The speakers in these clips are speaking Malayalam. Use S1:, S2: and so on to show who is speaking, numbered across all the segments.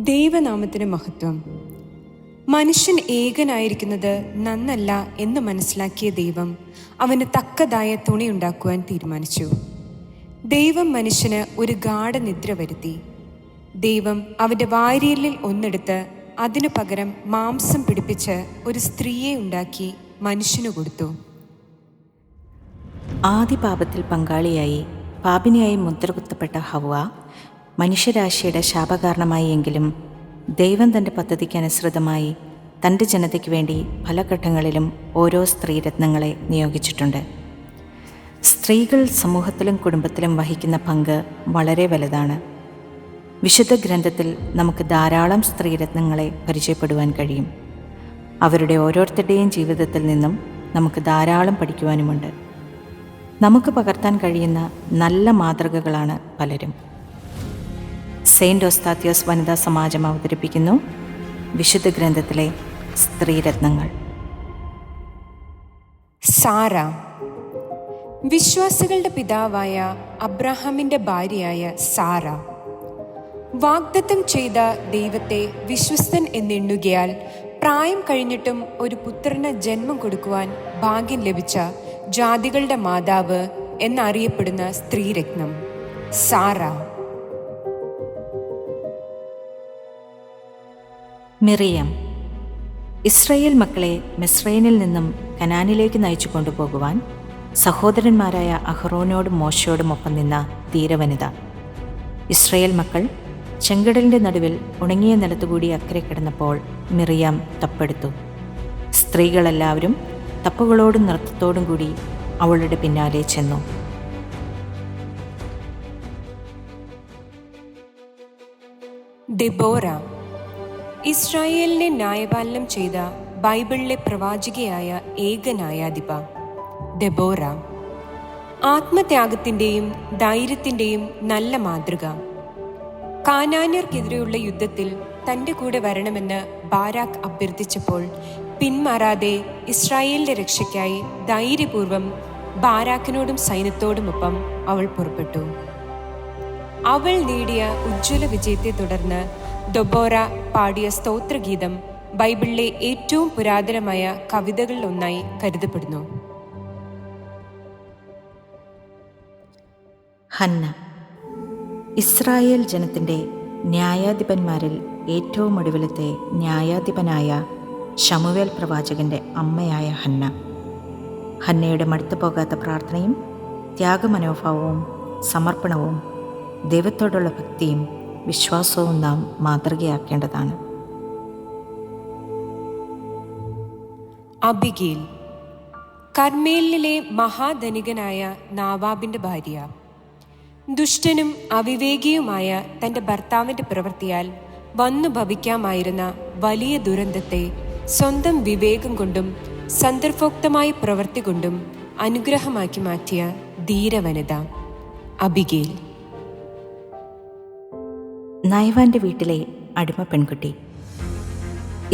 S1: ദൈവനാമത്തിന് മഹത്വം. മനുഷ്യൻ ഏകനായിരിക്കുന്നത് നന്നല്ല എന്ന് മനസ്സിലാക്കിയ ദൈവം അവന് തക്കതായ തുണിയുണ്ടാക്കുവാൻ തീരുമാനിച്ചു. ദൈവം മനുഷ്യന് ഒരു ഗാഢനിദ്ര വരുത്തി. ദൈവം അവൻ്റെ വാരിയലിൽ ഒന്നെടുത്ത് അതിനു പകരം മാംസം പിടിപ്പിച്ച് ഒരു സ്ത്രീയെ ഉണ്ടാക്കി മനുഷ്യന് കൊടുത്തു.
S2: ആദ്യ പാപത്തിൽ പങ്കാളിയായി പാപിനിയായി മുദ്രകുത്തപ്പെട്ട ഹവ്വ മനുഷ്യരാശിയുടെ ശാപകാരണമായി. എങ്കിലും ദൈവം തൻ്റെ പദ്ധതിക്ക് അനുസൃതമായി തൻ്റെ ജനതയ്ക്ക് വേണ്ടി പല ഘട്ടങ്ങളിലും ഓരോ സ്ത്രീരത്നങ്ങളെ നിയോഗിച്ചിട്ടുണ്ട്. സ്ത്രീകൾ സമൂഹത്തിലും കുടുംബത്തിലും വഹിക്കുന്ന പങ്ക് വളരെ വലുതാണ്. വിശുദ്ധ ഗ്രന്ഥത്തിൽ നമുക്ക് ധാരാളം സ്ത്രീരത്നങ്ങളെ പരിചയപ്പെടുവാൻ കഴിയും. അവരുടെ ഓരോരുത്തരുടെയും ജീവിതത്തിൽ നിന്നും നമുക്ക് ധാരാളം പഠിക്കുവാനുമുണ്ട്. നമുക്ക് പകർത്താൻ കഴിയുന്ന നല്ല മാതൃകകളാണ് പലരും. സെയിൻറ്റ് ഓസ്താത്യോസ് വനിതാ സമാജം അവതരിപ്പിക്കുന്നു വിശുദ്ധ ഗ്രന്ഥത്തിലെ സ്ത്രീരത്നങ്ങൾ.
S1: സാറ, വിശ്വാസികളുടെ പിതാവായ അബ്രഹാമിൻ്റെ ഭാര്യയായ സാറ, വാഗ്ദത്തം ചെയ്ത ദൈവത്തെ വിശ്വസ്തൻ എന്നെണ്ണുകയാൽ പ്രായം കഴിഞ്ഞിട്ടും ഒരു പുത്രന് ജന്മം കൊടുക്കുവാൻ ഭാഗ്യം ലഭിച്ച ജാതികളുടെ മാതാവ് എന്നറിയപ്പെടുന്ന സ്ത്രീരത്നം സാറ.
S2: മിറിയം, ഇസ്രായേൽ മക്കളെ മിസ്രൈനിൽ നിന്നും കനാനിലേക്ക് നയിച്ചു കൊണ്ടുപോകുവാൻ സഹോദരന്മാരായ അഹ്റോനോടും മോശയോടും ഒപ്പം നിന്ന ധീരവനിത. ഇസ്രായേൽ മക്കൾ ചെങ്കടലിൻ്റെ നടുവിൽ ഉണങ്ങിയ നിലത്തുകൂടി അക്കരെ കിടന്നപ്പോൾ മിറിയം തപ്പെടുത്തു. സ്ത്രീകളെല്ലാവരും തപ്പുകളോടും നൃത്തത്തോടും കൂടി അവളുടെ പിന്നാലെ ചെന്നു.
S1: ദെബോറ, ഇസ്രായേലിനെ ന്യായപാലനം ചെയ്ത ബൈബിളിലെ പ്രവാചികയായ ഏക ന്യായാധിപ ദെബോറ, ആത്മത്യാഗത്തിൻ്റെയും ധൈര്യത്തിൻ്റെയും നല്ല മാതൃക. കാനാന്യർക്കെതിരെയുള്ള യുദ്ധത്തിൽ തൻ്റെ കൂടെ വരണമെന്ന് ബാരാക്ക് അഭ്യർത്ഥിച്ചപ്പോൾ പിന്മാറാതെ ഇസ്രായേലിൻ്റെ രക്ഷയ്ക്കായി ധൈര്യപൂർവം ബാരാക്കിനോടും സൈന്യത്തോടുമൊപ്പം അവൾ പുറപ്പെട്ടു. അവൾ നേടിയ ഉജ്ജ്വല വിജയത്തെ തുടർന്ന് ദെബോറ പാടിയ സ്തോത്രഗീതം ബൈബിളിലെ ഏറ്റവും പുരാതനമായ കവിതകളിലൊന്നായി കരുതപ്പെടുന്നു.
S2: ഹന്ന, ഇസ്രായേൽ ജനത്തിൻ്റെ ന്യായാധിപന്മാരിൽ ഏറ്റവും ഒടുവിലത്തെ ന്യായാധിപനായ ശമൂവേൽ പ്രവാചകൻ്റെ അമ്മയായ ഹന്ന. ഹന്നയുടെ മടുത്തു പോകാത്ത പ്രാർത്ഥനയും ത്യാഗമനോഭാവവും സമർപ്പണവും ദൈവത്തോടുള്ള ഭക്തിയും വിശ്വാസവും നാം മാതൃകയാക്കേണ്ടതാണ്.
S1: അബിഗേൽ, കർമ്മേലിലെ മഹാധനികനായ നാവാബിൻ്റെ ഭാര്യ. ദുഷ്ടനും അവിവേകിയുമായ തൻ്റെ ഭർത്താവിൻ്റെ പ്രവൃത്തിയാൽ വന്നു ഭവിക്കാമായിരുന്ന വലിയ ദുരന്തത്തെ സ്വന്തം വിവേകം കൊണ്ടും സന്ദർഭോക്തമായ പ്രവൃത്തി കൊണ്ടും അനുഗ്രഹമാക്കി മാറ്റിയ ധീരവനിത അബിഗേൽ.
S2: നയവാൻ്റെ വീട്ടിലെ അടിമ പെൺകുട്ടി.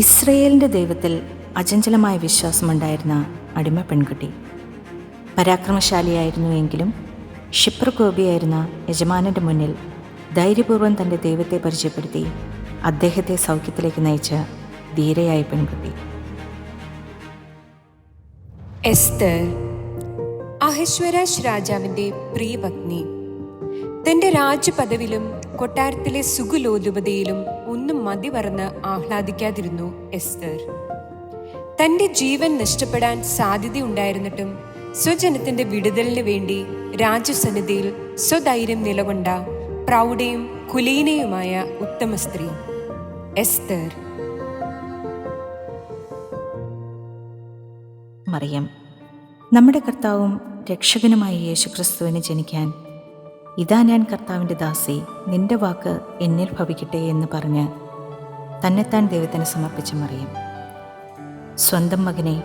S2: ഇസ്രയേലിൻ്റെ ദൈവത്തിൽ അചഞ്ചലമായ വിശ്വാസമുണ്ടായിരുന്ന അടിമ പെൺകുട്ടി. പരാക്രമശാലിയായിരുന്നു എങ്കിലും ക്ഷിപ്രകോപിയായിരുന്ന യജമാനൻ്റെ മുന്നിൽ ധൈര്യപൂർവ്വം തൻ്റെ ദൈവത്തെ പരിചയപ്പെടുത്തി അദ്ദേഹത്തെ സൗഖ്യത്തിലേക്ക് നയിച്ച ധീരയായ പെൺകുട്ടി.
S1: എസ്തർ, അഹശ്വരാജ് രാജാവിൻ്റെ പ്രിയപത്നി. തൻ്റെ രാജ്യപദവിലും കൊട്ടാരത്തിലെ സുഖലോലുപതയിലും ഒന്നും മതിമറന്ന് ആഹ്ലാദിക്കാതിരുന്നു എസ്തർ. തൻ്റെ ജീവൻ നഷ്ടപ്പെടാൻ സാധ്യതയുണ്ടായിരുന്നിട്ടും സ്വജനത്തിൻ്റെ വിടുതലിന് വേണ്ടി രാജസന്നിധിയിൽ സ്വധൈര്യം നിലകൊണ്ട പ്രൗഢയും കുലീനയുമായ ഉത്തമ സ്ത്രീ എസ്തർ.
S2: മറിയം, നമ്മുടെ കർത്താവും രക്ഷകനുമായ യേശുക്രിസ്തുവിന് ജനിക്കാൻ ഇതാ ഞാൻ കർത്താവിൻ്റെ ദാസി, നിന്റെ വാക്ക് എന്നിൽ ഭവിക്കട്ടെ എന്ന് പറഞ്ഞ് തന്നെത്താൻ ദൈവത്തിന് സമർപ്പിച്ച മറിയം. സ്വന്തം മകനെ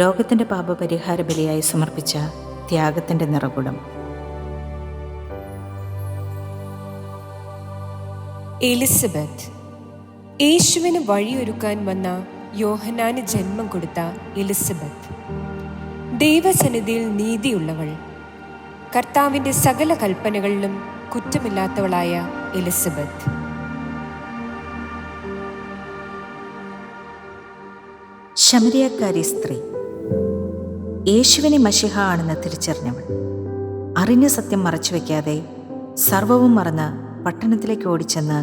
S2: ലോകത്തിൻ്റെ പാപപരിഹാര ബലിയായി സമർപ്പിച്ച ത്യാഗത്തിൻ്റെ നിറകുടം.
S1: എലിസബത്ത്, യേശുവിന് വഴിയൊരുക്കാൻ വന്ന യോഹന്നാന് ജന്മം കൊടുത്ത എലിസബത്ത്. ദൈവസന്നിധിയിൽ നീതിയുള്ളവൾ, കർത്താവിൻ്റെ സകല കൽപ്പനകളിലും കുറ്റമില്ലാത്തവളായ എലിസബത്ത്.
S2: ശമരിയക്കാരി സ്ത്രീ യേശുവിനെ മശിഹ ആണെന്ന് തിരിച്ചറിഞ്ഞവൾ അറിഞ്ഞ സത്യം മറച്ചുവെക്കാതെ സർവവും മറന്ന് പട്ടണത്തിലേക്ക് ഓടിച്ചെന്ന്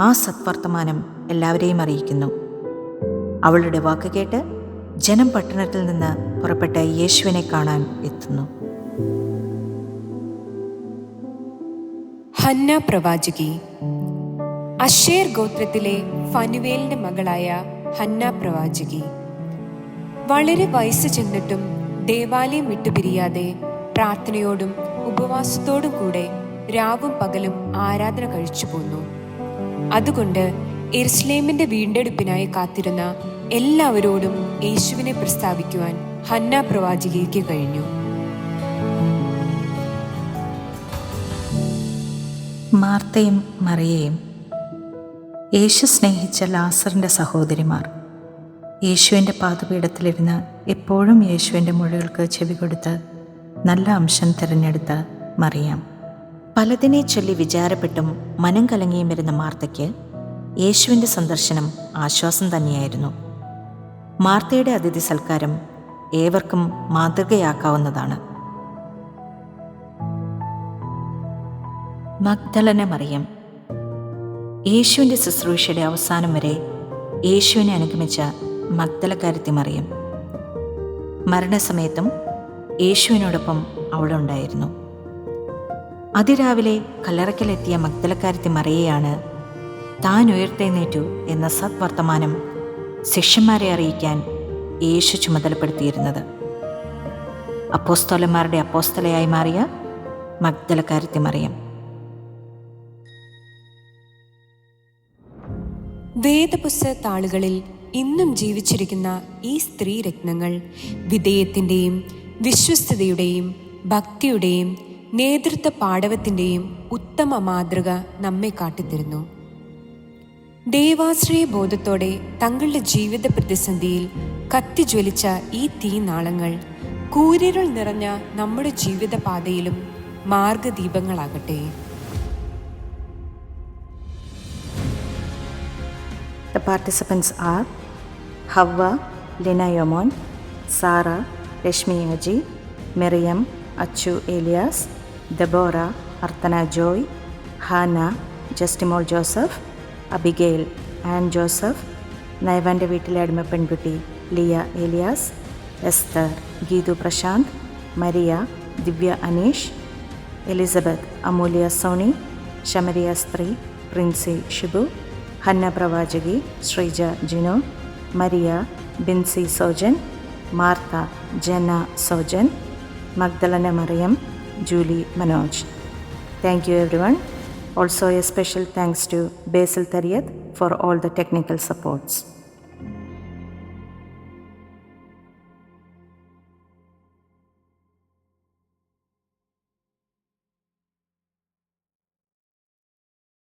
S2: ആ സത്വർത്തമാനം എല്ലാവരെയും അറിയിക്കുന്നു. അവളുടെ വാക്ക് കേട്ട് ജനം പട്ടണത്തിൽ നിന്ന് പുറപ്പെട്ട യേശുവിനെ കാണാൻ എത്തുന്നു.
S1: ഹന്ന പ്രവാചകി. അശേർ ഗോത്രത്തിലെ ഫനുവേലിന്റെ മകളായ ഹന്ന പ്രവാചകി വളരെ വയസ്സ് ചെന്നിട്ടും ദേവാലയം വിട്ടുപിരിയാതെ പ്രാർത്ഥനയോടും ഉപവാസത്തോടും കൂടെ രാവും പകലും ആരാധന കഴിച്ചു പോന്നു. അതുകൊണ്ട് യെരുശലേമിന്റെ വീണ്ടെടുപ്പിനായി കാത്തിരുന്ന എല്ലാവരോടും യേശുവിനെ പ്രസ്താവിക്കുവാൻ ഹന്ന പ്രവാചകിക്ക് കഴിഞ്ഞു.
S2: മാർത്തയും മറിയയും യേശു സ്നേഹിച്ച ലാസറിൻ്റെ സഹോദരിമാർ യേശുവിൻ്റെ പാദപീഠത്തിലിരുന്ന് എപ്പോഴും യേശുവിൻ്റെ മൊഴികൾക്ക് ചെവി കൊടുത്ത് നല്ല അംശം തിരഞ്ഞെടുത്ത മറിയാം. പലതിനെ ചൊല്ലി വിചാരപ്പെട്ടും മനം കലങ്ങിയും വരുന്ന മാർത്തയ്ക്ക് യേശുവിൻ്റെ സന്ദർശനം ആശ്വാസം തന്നെയായിരുന്നു. മാർത്തയുടെ അതിഥി സൽക്കാരം ഏവർക്കും മാതൃകയാക്കാവുന്നതാണ്. മഗ്ദലന മറിയം യേശുവിൻ്റെ ശുശ്രൂഷയുടെ അവസാനം വരെ യേശുവിനെ അനുഗമിച്ച മഗ്ദലക്കാരത്തി മറിയം. മരണസമയത്തും യേശുവിനോടൊപ്പം അവളുണ്ടായിരുന്നു. അതിരാവിലെ കല്ലറയ്ക്കലെത്തിയ മഗ്ദലക്കാരത്തി മറിയയാണ് താൻ ഉയർത്തെഴുന്നേറ്റു എന്ന സത്വർത്തമാനം ശിഷ്യന്മാരെ അറിയിക്കാൻ യേശു ചുമതലപ്പെടുത്തിയിരുന്നത്. അപ്പോസ്തലന്മാരുടെ അപ്പോസ്തലയായി മാറിയ മഗ്ദലക്കാരത്തി മറിയം.
S1: വേദപുസ്തക താളുകളിൽ ഇന്നും ജീവിച്ചിരിക്കുന്ന ഈ സ്ത്രീ രത്നങ്ങൾ വിധേയത്തിൻ്റെയും വിശ്വസ്തതയുടെയും ഭക്തിയുടെയും നേതൃത്വ പാടവത്തിൻ്റെയും ഉത്തമ മാതൃക നമ്മെ കാട്ടിത്തരുന്നു. ദൈവാശ്രയ ബോധത്തോടെ തങ്ങളുടെ ജീവിത പ്രതിസന്ധിയിൽ കത്തിജ്വലിച്ച ഈ തീനാളങ്ങൾ കൂരിരുൾ നിറഞ്ഞ നമ്മുടെ ജീവിത പാതയിലും മാർഗദീപങ്ങളാകട്ടെ.
S2: The participants are Havva, Lina Yomon, Sara, Reshmi Aji, Miriam, Achu Elias, Deborah, Arthana Joy, Hannah, Justimol Joseph, Abigail, Ann Joseph, നയവാൻ്റെ വീട്ടിലെ അടിമ പെൺകുട്ടി Liya Elias, Esther, Geethu Prashanth, Maria, Divya Aneesh, Elizabeth, Amulya Sony, ശമരിയ സ്ത്രീ, പ്രിൻസി ഷിബു, ഹന്ന പ്രവാചകി, ശ്രീജ ജിനോ, മരിയ, ബിൻസി സോജൻ, മാർത്ത, ജന സോജൻ, മഗ്ദലന മറിയം, Julie Manoj. Thank you everyone. Also a special thanks to Basil Tariat for all the technical supports.